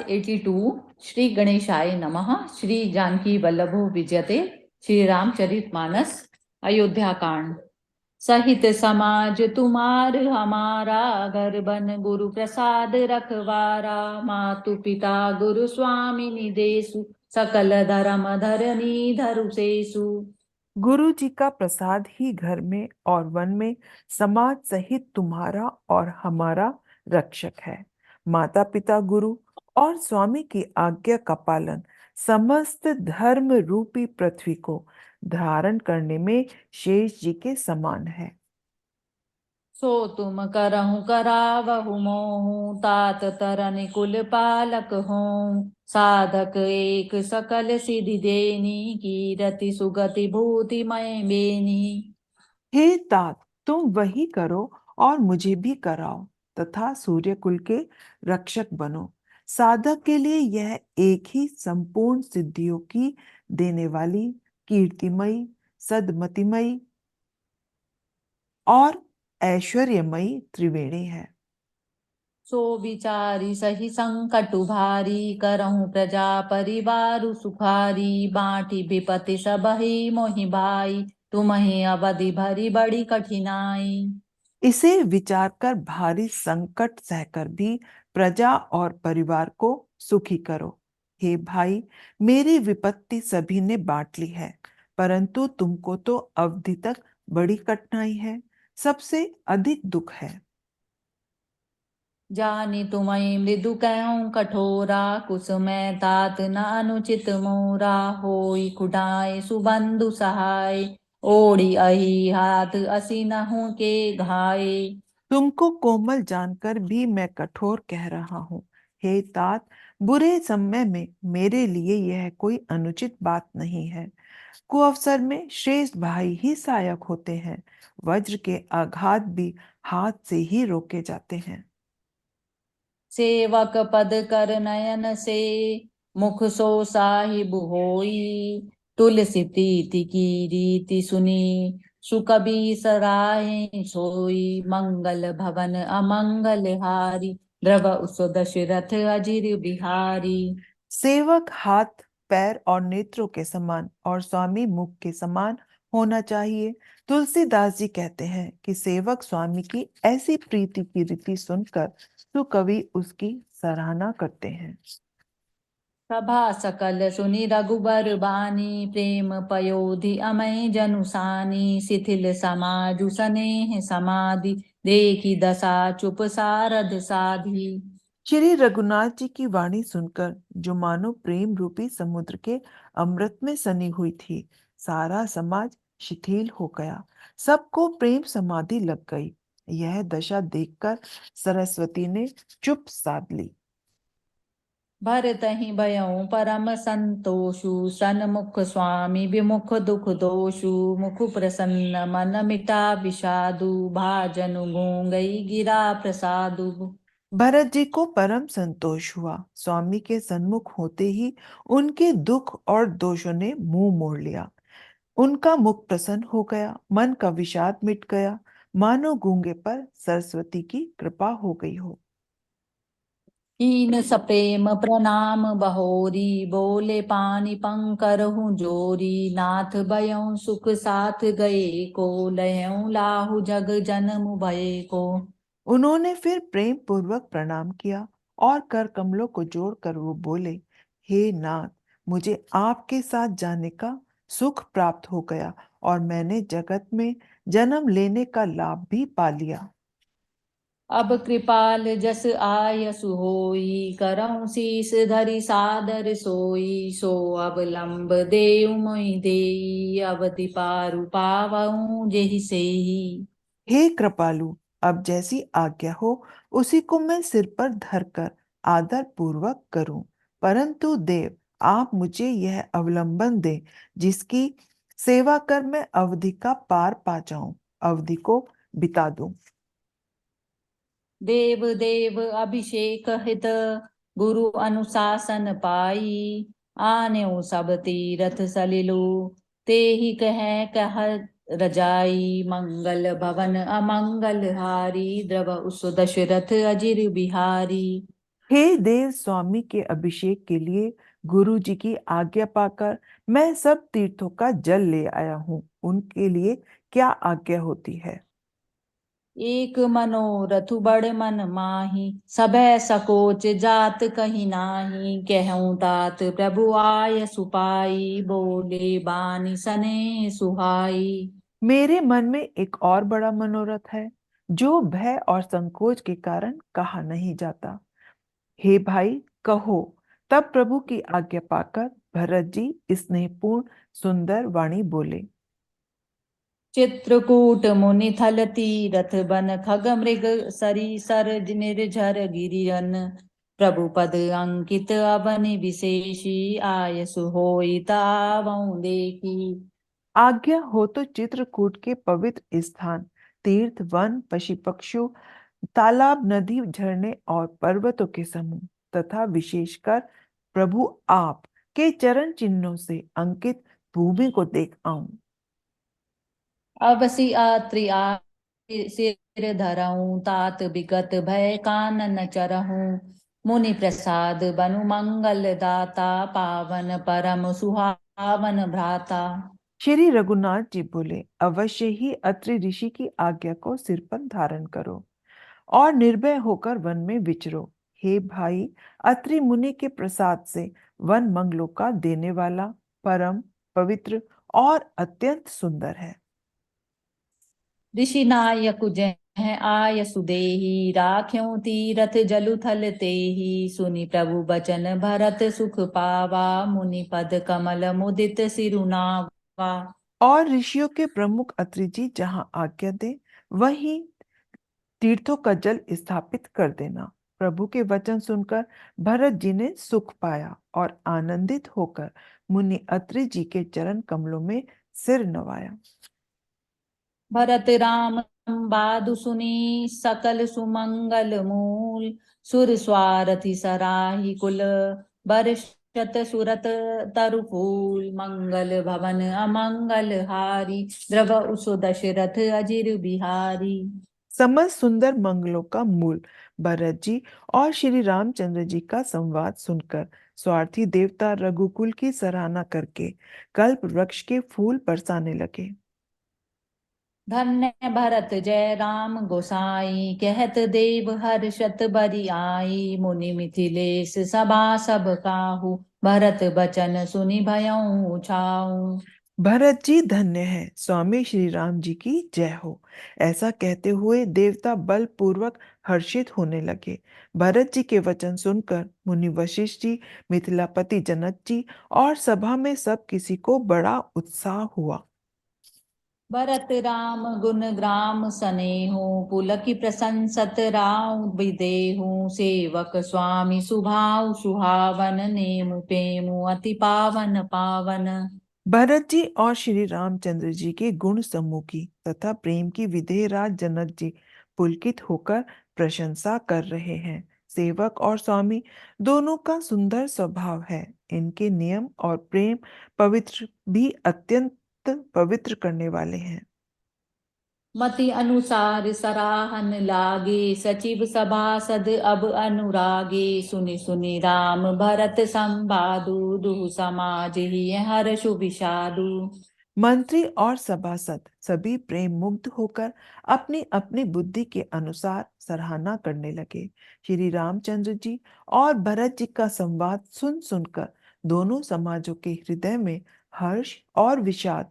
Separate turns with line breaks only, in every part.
82 श्री गणेशाय नमः। श्री जानकी वल्लभो विजयते। श्री रामचरितमानस अयोध्या कांड। सहित समाज तुम्हार हमारा, घर बन गुरु प्रसाद रखवारा। मातु पिता गुरु स्वामी निदेशु, सकल धर्म धरनी धरुसेसु।
गुरु जी का प्रसाद ही घर में और वन में समाज सहित तुम्हारा और हमारा रक्षक है। माता पिता गुरु और स्वामी की आज्ञा का पालन समस्त धर्म रूपी पृथ्वी को धारण करने में शेष जी के समान है।
सो तुम करहु करावहु मोहु, तात तरन कुल पालक हों। साधक एक सकल सिद्धि देनी, कीरति सुगति भूति मय बेनी।
हे तात, तुम वही करो और मुझे भी कराओ तथा सूर्य कुल के रक्षक बनो। साधक के लिए यह एक ही संपूर्ण सिद्धियों की देने वाली कीर्तिमयी, सदमतिमयी और ऐश्वर्यमयी त्रिवेणी है।
सो विचारी सही संकटु भारी, करहु प्रजा परिवारु सुखारी। बाँटी विपति सबहि मोहि भाई, तुम्हें अवधि भरी बड़ी कठिनाई।
इसे विचार कर भारी संकट सहकर भी प्रजा और परिवार को सुखी करो। हे भाई, मेरी विपत्ति सभी ने बांट ली है, परंतु तुमको तो अवधि तक बड़ी कठिनाई है, सबसे अधिक दुख है।
जानी तुम्हें मृदु कहूँ कठोरा, कुसुमै तात न अनुचित मोरा। होई खुटाए सुबंधु सहाय, ओढ़ी अहि हाथ असी नहु के घाये।
तुमको कोमल जानकर भी मैं कठोर कह रहा हूँ। हे तात, बुरे समय में मेरे लिए यह कोई अनुचित बात नहीं है। कुअवसर में श्रेष्ठ भाई ही सहायक होते हैं। वज्र के आघात भी हाथ से ही रोके जाते हैं।
सेवक पद कर नयन से, मुख सो साहिब होई। तुलसी प्रीति की रीति सुनी, सुकबी सराय सोई। मंगल भवन अमंगल हारी, द्रव उस दशरथ अजिर बिहारी।
सेवक हाथ पैर और नेत्रों के समान और स्वामी मुख के समान होना चाहिए। तुलसीदास जी कहते हैं कि सेवक स्वामी की ऐसी प्रीति की रीति सुनकर तो कवि उसकी सराहना करते हैं।
सभा सकल सुनि रघुबर बानी, प्रेम पयोधि अमय जनुसानी। शिथिल समाजु सनेह समाधि, देखी दशा चुप सारद साधी।
श्री रघुनाथ जी की वाणी सुनकर जो मानो प्रेम रूपी समुद्र के अमृत में सनी हुई थी, सारा समाज शिथिल हो गया, सबको प्रेम समाधि लग गई। यह दशा देखकर सरस्वती ने चुप साध ली।
भरतहि भयउ परम संतोषु, सन्मुख स्वामी विमुख दुख दोषु। मुख प्रसन्न मन मिटा विषादु, भाजनु गूंगई गिरा प्रसादु।
भरत जी को परम संतोष हुआ। स्वामी के सन्मुख होते ही उनके दुख और दोषों ने मुंह मोड़ लिया। उनका मुख प्रसन्न हो गया, मन का विषाद मिट गया, मानो गूंगे पर सरस्वती की कृपा हो गई हो।
कीन सप्रेम प्रणाम बहोरी, बोले पानी पंकरहु जोरी। नाथ भयउ सुख साथ गए को, लयउ लाहु जग जन्म भय को।
उन्होंने फिर प्रेम पूर्वक प्रणाम किया और कर कमलों को जोड़कर वो बोले, हे नाथ, मुझे आपके साथ जाने का सुख प्राप्त हो गया और मैंने जगत में जन्म लेने का लाभ भी पा लिया।
अब कृपाल जस आयसु होई, करऊं शीस धरि सादर सोई। सो अब लंब देउ मोहि देई, अवधि पारु पावऊं जेहि सेई।
हे कृपालु, अब जैसी आज्ञा हो उसी को मैं सिर पर धरकर आदर पूर्वक करूं, परंतु देव, आप मुझे यह अवलंबन दें जिसकी सेवा कर मैं अवधि का पार पा जाऊं, अवधि को बिता दूं।
देव देव अभिषेक हित, गुरु अनुशासन पाई। आन्यो सब तीरथ सलिलु, ते ही कह रजाई। मंगल भवन अमंगल हारी, द्रव उस दशरथ अजिर बिहारी।
हे देव स्वामी के अभिषेक के लिए गुरु जी की आज्ञा पाकर मैं सब तीर्थों का जल ले आया हूँ। उनके लिए क्या आज्ञा होती है?
एक मनोरथ बड़ मन माही, सबे सकोच जात कहीं नाही। कहूँ तात प्रभु आय सुपाई, बोले बानी सने सुहाई।
मेरे मन में एक और बड़ा मनोरथ है जो भय और संकोच के कारण कहा नहीं जाता। हे भाई, कहो। तब प्रभु की आज्ञा पाकर भरत जी स्नेहपूर्ण सुंदर वाणी बोले।
चित्रकूट मुनि थल तीरथ बन, खग मृग सरी सर निर्झर गिरियन। प्रभु पद अंकित अवनि विशेषी, आयसु होई तावऊ देखी।
आज्ञा हो तो चित्रकूट के पवित्र स्थान, तीर्थ, वन, पशु पक्षियों, तालाब, नदी, झरने और पर्वतों के समूह तथा विशेषकर प्रभु आप के चरण चिन्हों से अंकित भूमि को देख आऊं।
अवसि अत्रि सिर धरऊं, तात विगत भय कानन चरहूं। मुनि प्रसाद बनु मंगल दाता, पावन परम सुहावन भ्राता।
श्री रघुनाथ जी बोले, अवश्य ही अत्रि ऋषि की आज्ञा को सिर पर धारण करो और निर्भय होकर वन में विचरो। हे भाई, अत्रि मुनि के प्रसाद से वन मंगलों का देने वाला, परम पवित्र और अत्यंत सुंदर है।
ऋषि नायक जय आय सुदेही, राख्यों तीरथ जलु थल तेही। सुनि प्रभु बचन भरत सुख पावा, मुनि पद कमल मुदित सिरुनावा।
और ऋषियों के प्रमुख अत्रि जी जहां आज्ञा दे वहीं तीर्थों का जल स्थापित कर देना। प्रभु के वचन सुनकर भरत जी ने सुख पाया और आनंदित होकर मुनि अत्रि जी के चरण कमलों में सिर नवाया।
भरत राम बादु सुनी, सकल सुमंगल मूल। सुर स्वारथि सराही कुल, बरषत सुरत तरुफूल। मंगल भवन अमंगल हारी, द्रव उसु दशरथ अजिर बिहारी।
समस्त सुंदर मंगलों का मूल भरत जी और श्री रामचंद्र जी का संवाद सुनकर स्वार्थी देवता रघुकुल की सराहना करके कल्प वृक्ष के फूल बरसाने लगे।
धन्य भरत जय राम गोसाई, कहत देव हर्षत बरि आई। मुनि मिथिलेश सभा सब काहू, भरत बचन सुनि भयउ छाऊ।
भरत जी धन्य है, स्वामी श्री राम जी की जय हो। ऐसा कहते हुए देवता बल पूर्वक हर्षित होने लगे। भरत जी के वचन सुनकर मुनि वशिष्ठ जी, मिथिलापति जनक जी और सभा में सब किसी को बड़ा उत्साह हुआ।
भरत राम गुण ग्राम सनेहु, पुलकी प्रशंसत राउ विदेहु। सेवक स्वामी सुभाउ सुहावन, नेमु पेमु अति पावन पावन।
भरत जी और श्री रामचंद्र जी के गुण समूह की तथा प्रेम की विधेय राज जनक जी पुलकित होकर प्रशंसा कर रहे हैं। सेवक और स्वामी दोनों का सुंदर स्वभाव है। इनके नियम और प्रेम पवित्र भी अत्यंत पवित्र करने वाले हैं।
मति अनुसार सराहन लागे, सचिव सभासद अब अनुरागे। सुनि सुनि राम भरत संवादु, दुहु समाज ही हर्षु विषादु।
मंत्री और सभासद सभी प्रेम मुग्ध होकर अपनी अपनी बुद्धि के अनुसार सराहना करने लगे। श्री रामचंद्र जी और भरत जी का संवाद सुन सुनकर दोनों समाजों के हृदय में हर्ष और विषाद,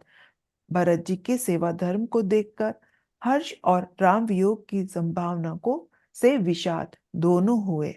भरत जी के सेवा धर्म को देखकर हर्ष और राम वियोग की संभावना को से विषाद दोनों हुए।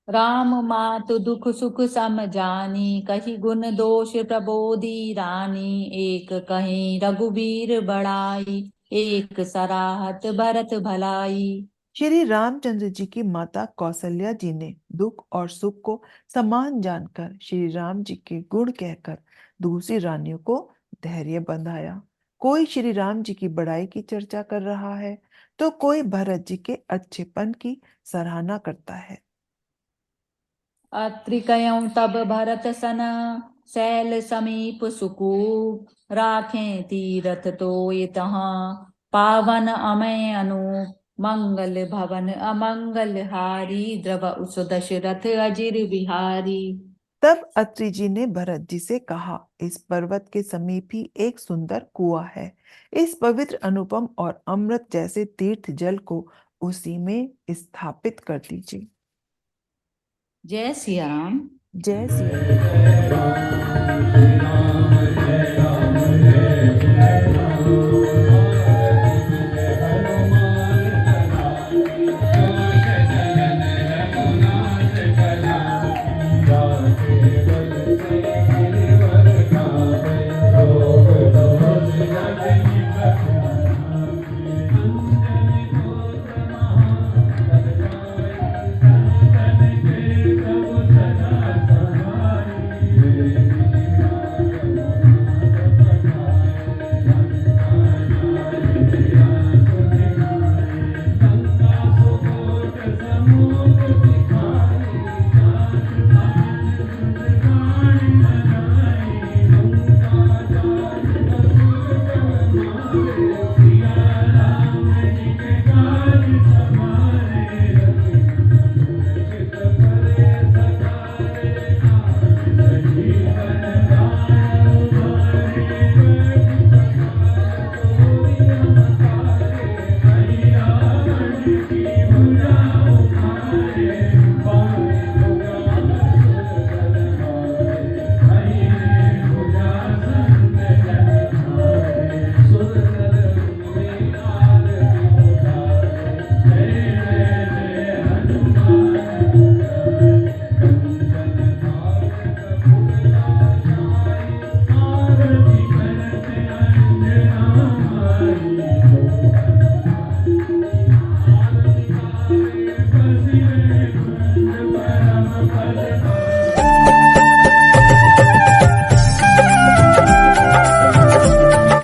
राम मातु दुख सुख सम जानी, कही गुण दोष प्रबोधि रानी। एक कहीं रघुबीर बड़ाई, एक सराहत भरत भलाई।
श्री रामचंद्र जी की माता कौशल्या जी ने दुख और सुख को समान जानकर श्री राम जी के गुण कहकर दूसरी रानियों को धैर्य बंधाया। कोई श्री राम जी की बड़ाई की चर्चा कर रहा है तो कोई भरत जी के अच्छेपन की सराहना करता है।
अत्रि कयऊँ तब भरत सन, शैल समीप सुकूप। राखें तीरथ तोय तहाँ, पावन अमय अनूप। मंगल भवन अमंगल हारी, द्रव उस दशरथ अजिर बिहारी।
तब अत्रि जी ने भरत जी से कहा, इस पर्वत के समीप ही एक सुंदर कुआं है। इस पवित्र अनुपम और अमृत जैसे तीर्थ जल को उसी में स्थापित कर दीजिए।
जय सिया राम।
जय सिया
जय राम